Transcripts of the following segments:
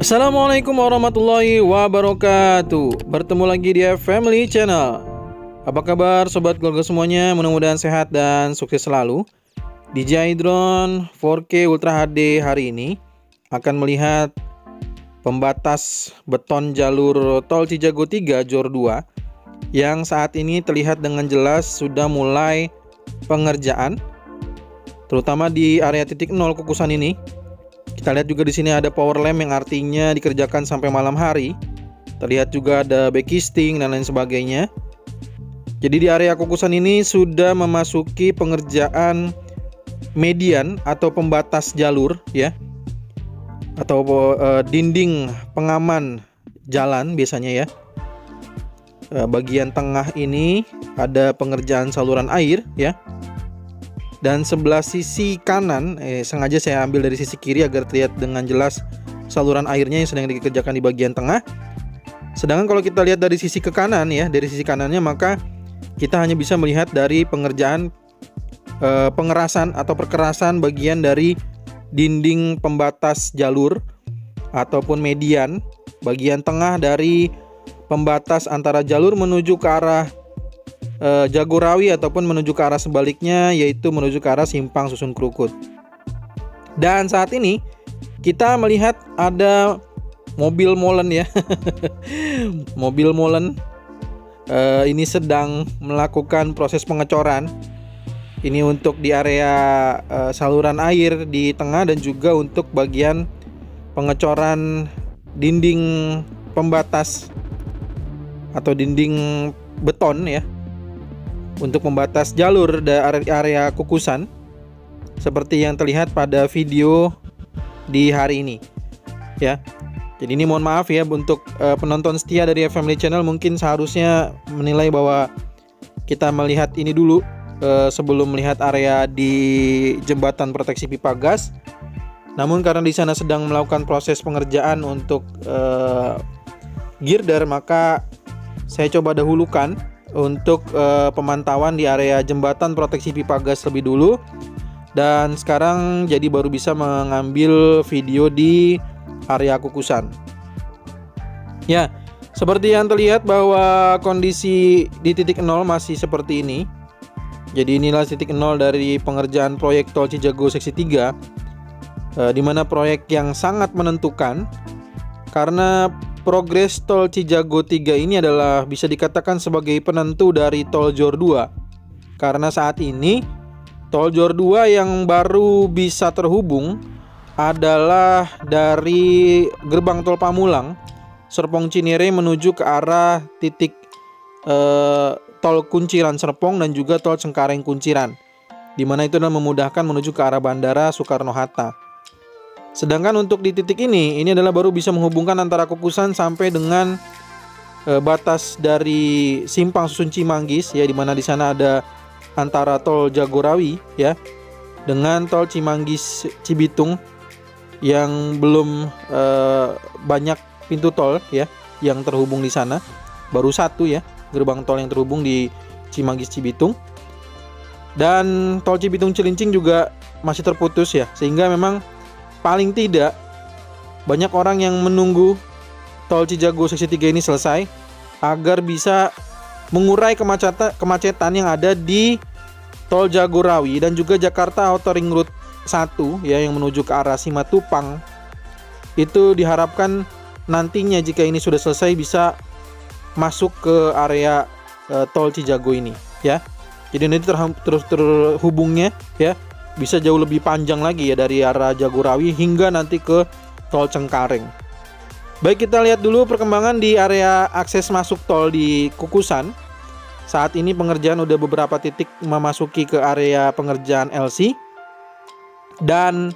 Assalamualaikum warahmatullahi wabarakatuh. Bertemu lagi di Family Channel. Apa kabar sobat keluarga semuanya? Mudah-mudahan sehat dan sukses selalu. DJI Drone 4K Ultra HD hari ini akan melihat pembatas beton jalur tol Cijago 3 Jor 2 yang saat ini terlihat dengan jelas sudah mulai pengerjaan, terutama di area titik 0 kukusan ini. Kita lihat juga di sini ada power lamp yang artinya dikerjakan sampai malam hari. Terlihat juga ada backisting dan lain sebagainya. Jadi di area kukusan ini sudah memasuki pengerjaan median atau pembatas jalur ya, atau dinding pengaman jalan biasanya ya. Bagian tengah ini ada pengerjaan saluran air ya. Dan sebelah sisi kanan, sengaja saya ambil dari sisi kiri agar terlihat dengan jelas saluran airnya yang sedang dikerjakan di bagian tengah. Sedangkan kalau kita lihat dari sisi ke kanan ya, dari sisi kanannya, maka kita hanya bisa melihat dari pengerjaan pengerasan atau perkerasan bagian dari dinding pembatas jalur ataupun median bagian tengah dari pembatas antara jalur menuju ke arah Jagorawi ataupun menuju ke arah sebaliknya, yaitu menuju ke arah Simpang Susun Krukut. Dan saat ini kita melihat ada mobil molen ya. Mobil molen ini sedang melakukan proses pengecoran. Ini untuk di area saluran air di tengah dan juga untuk bagian pengecoran dinding pembatas atau dinding beton ya, untuk membatas jalur dari area kukusan seperti yang terlihat pada video di hari ini ya. Jadi ini mohon maaf ya untuk penonton setia dari Family Channel, mungkin seharusnya menilai bahwa kita melihat ini dulu sebelum melihat area di jembatan proteksi pipa gas. Namun karena di sana sedang melakukan proses pengerjaan untuk girder, maka saya coba dahulukan untuk pemantauan di area jembatan proteksi pipa gas lebih dulu, dan sekarang jadi baru bisa mengambil video di area kukusan ya. Seperti yang terlihat bahwa kondisi di titik 0 masih seperti ini. Jadi inilah titik 0 dari pengerjaan proyek tol Cijago seksi 3, di mana proyek yang sangat menentukan karena progres tol Cijago 3 ini adalah bisa dikatakan sebagai penentu dari tol Jor 2. Karena saat ini tol Jor 2 yang baru bisa terhubung adalah dari gerbang tol Pamulang, Serpong Cinere menuju ke arah titik tol Kunciran Serpong dan juga tol Cengkareng Kunciran, di mana itu adalah memudahkan menuju ke arah Bandara Soekarno-Hatta. Sedangkan untuk di titik ini adalah baru bisa menghubungkan antara kukusan sampai dengan batas dari Simpang Susun Cimanggis ya, di mana di sana ada antara tol Jagorawi ya dengan tol Cimanggis Cibitung yang belum banyak pintu tol ya yang terhubung di sana. Baru satu ya gerbang tol yang terhubung di Cimanggis Cibitung. Dan tol Cibitung Cilincing juga masih terputus ya, sehingga memang paling tidak banyak orang yang menunggu tol Cijago seksi 3 ini selesai agar bisa mengurai kemacetan yang ada di tol Jagorawi dan juga Jakarta Outer Ring Road 1 ya, yang menuju ke arah Simatupang. Itu diharapkan nantinya jika ini sudah selesai bisa masuk ke area tol Cijago ini ya. Jadi nanti terhubungnya ya bisa jauh lebih panjang lagi ya, dari arah Jagorawi hingga nanti ke tol Cengkareng. Baik, kita lihat dulu perkembangan di area akses masuk tol di kukusan. Saat ini pengerjaan udah beberapa titik memasuki ke area pengerjaan LC. Dan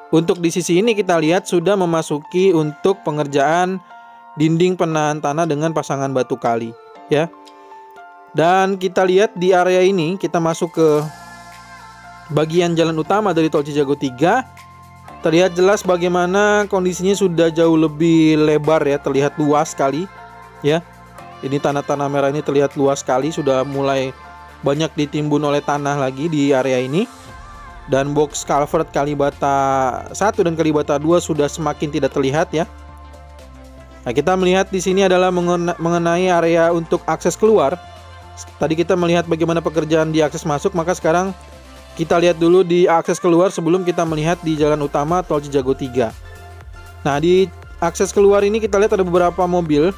untuk di sisi ini kita lihat sudah memasuki untuk pengerjaan dinding penahan tanah dengan pasangan batu kali ya. Dan kita lihat di area ini kita masuk ke bagian jalan utama dari tol Cijago 3. Terlihat jelas bagaimana kondisinya sudah jauh lebih lebar ya, terlihat luas sekali ya. Ini tanah-tanah merah ini terlihat luas sekali, sudah mulai banyak ditimbun oleh tanah lagi di area ini. Dan box culvert Kalibata 1 dan Kalibata 2 sudah semakin tidak terlihat ya. Nah, kita melihat di sini adalah mengenai area untuk akses keluar. Tadi kita melihat bagaimana pekerjaan di akses masuk, maka sekarang kita lihat dulu di akses keluar sebelum kita melihat di jalan utama Tol Cijago 3. Nah, di akses keluar ini kita lihat ada beberapa mobil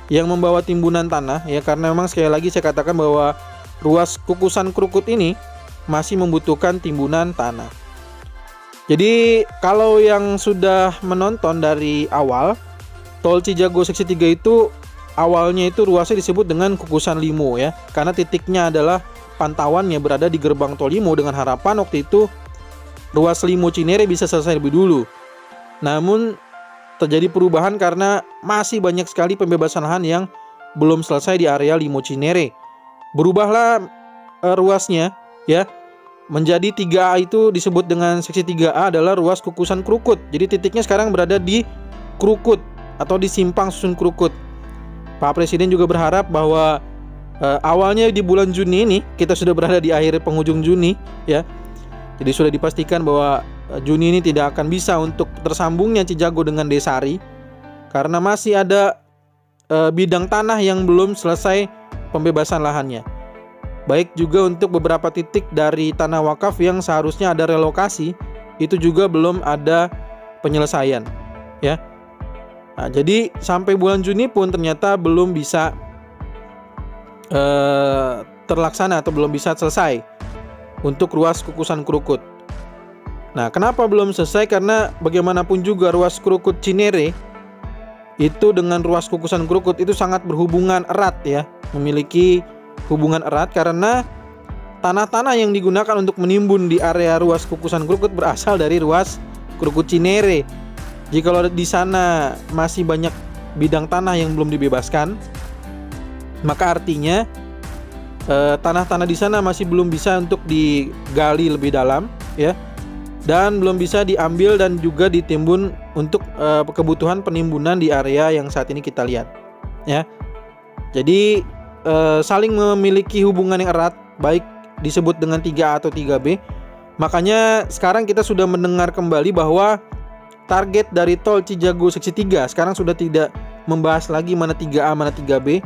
yang membawa timbunan tanah ya, karena memang sekali lagi saya katakan bahwa ruas kukusan Krukut ini masih membutuhkan timbunan tanah. Jadi kalau yang sudah menonton dari awal, Tol Cijago Seksi 3 itu awalnya itu ruasnya disebut dengan kukusan Limo ya, karena titiknya adalah pantauannya berada di gerbang Tol Limo dengan harapan waktu itu ruas Limo Cinere bisa selesai lebih dulu. Namun terjadi perubahan karena masih banyak sekali pembebasan lahan yang belum selesai di area Limo Cinere. Berubahlah ruasnya ya menjadi 3A, itu disebut dengan seksi 3A adalah ruas kukusan Krukut. Jadi titiknya sekarang berada di Krukut atau di simpang susun Krukut. Pak Presiden juga berharap bahwa awalnya di bulan Juni ini, kita sudah berada di akhir penghujung Juni ya. Jadi sudah dipastikan bahwa Juni ini tidak akan bisa untuk tersambungnya Cijago dengan Desari karena masih ada bidang tanah yang belum selesai pembebasan lahannya. Baik juga untuk beberapa titik dari tanah wakaf yang seharusnya ada relokasi, itu juga belum ada penyelesaian ya. Nah, jadi sampai bulan Juni pun ternyata belum bisa terlaksana atau belum bisa selesai untuk ruas kukusan Krukut. Nah, kenapa belum selesai? Karena bagaimanapun juga ruas Krukut Cinere itu dengan ruas kukusan Krukut itu sangat berhubungan erat ya, memiliki hubungan erat karena tanah-tanah yang digunakan untuk menimbun di area ruas kukusan Krukut berasal dari ruas Krukut Cinere. Jika di sana masih banyak bidang tanah yang belum dibebaskan, maka artinya tanah-tanah di sana masih belum bisa untuk digali lebih dalam ya, dan belum bisa diambil dan juga ditimbun untuk kebutuhan penimbunan di area yang saat ini kita lihat ya. Jadi saling memiliki hubungan yang erat, baik disebut dengan 3A atau 3B. Makanya sekarang kita sudah mendengar kembali bahwa target dari Tol Cijago Seksi 3 sekarang sudah tidak membahas lagi mana 3A mana 3B.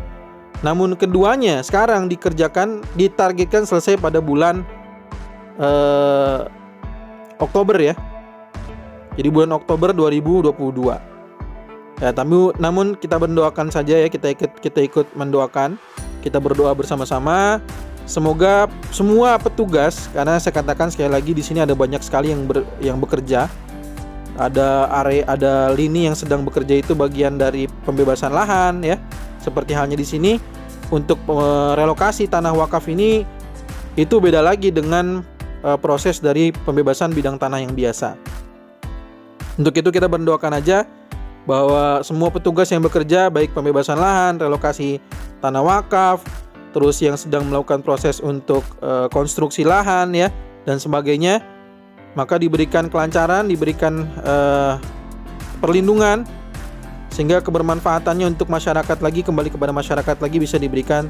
Namun keduanya sekarang ditargetkan selesai pada bulan Oktober ya. Jadi bulan Oktober 2022. Ya, namun kita mendoakan saja ya, kita ikut mendoakan. Kita berdoa bersama-sama. Semoga semua petugas, karena saya katakan sekali lagi di sini ada banyak sekali yang bekerja. Ada lini yang sedang bekerja, itu bagian dari pembebasan lahan ya. Seperti halnya di sini untuk relokasi tanah wakaf ini, itu beda lagi dengan proses dari pembebasan bidang tanah yang biasa. Untuk itu kita berdoakan aja bahwa semua petugas yang bekerja, baik pembebasan lahan, relokasi tanah wakaf, terus yang sedang melakukan proses untuk konstruksi lahan ya dan sebagainya, maka diberikan kelancaran, diberikan perlindungan sehingga kebermanfaatannya untuk masyarakat lagi, kembali kepada masyarakat lagi, bisa diberikan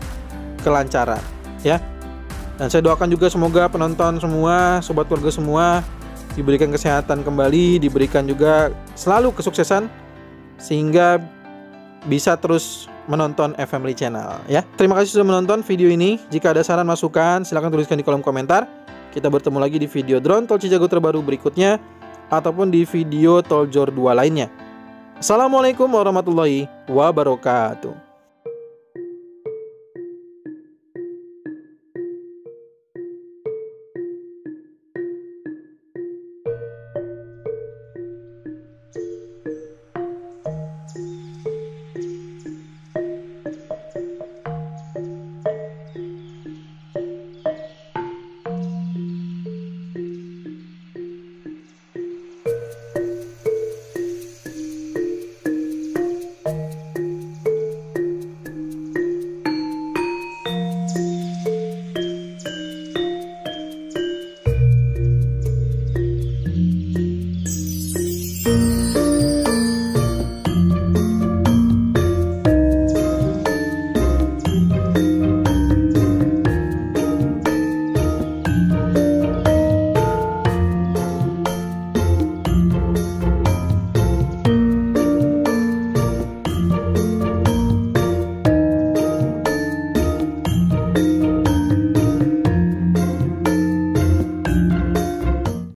kelancaran ya. Dan saya doakan juga semoga penonton semua, sobat keluarga semua diberikan kesehatan kembali, diberikan juga selalu kesuksesan sehingga bisa terus menonton Family Channel ya. Terima kasih sudah menonton video ini. Jika ada saran masukan silahkan tuliskan di kolom komentar. Kita bertemu lagi di video drone Tol Cijago terbaru berikutnya ataupun di video Tol Jor 2 lainnya. Assalamualaikum warahmatullahi wabarakatuh.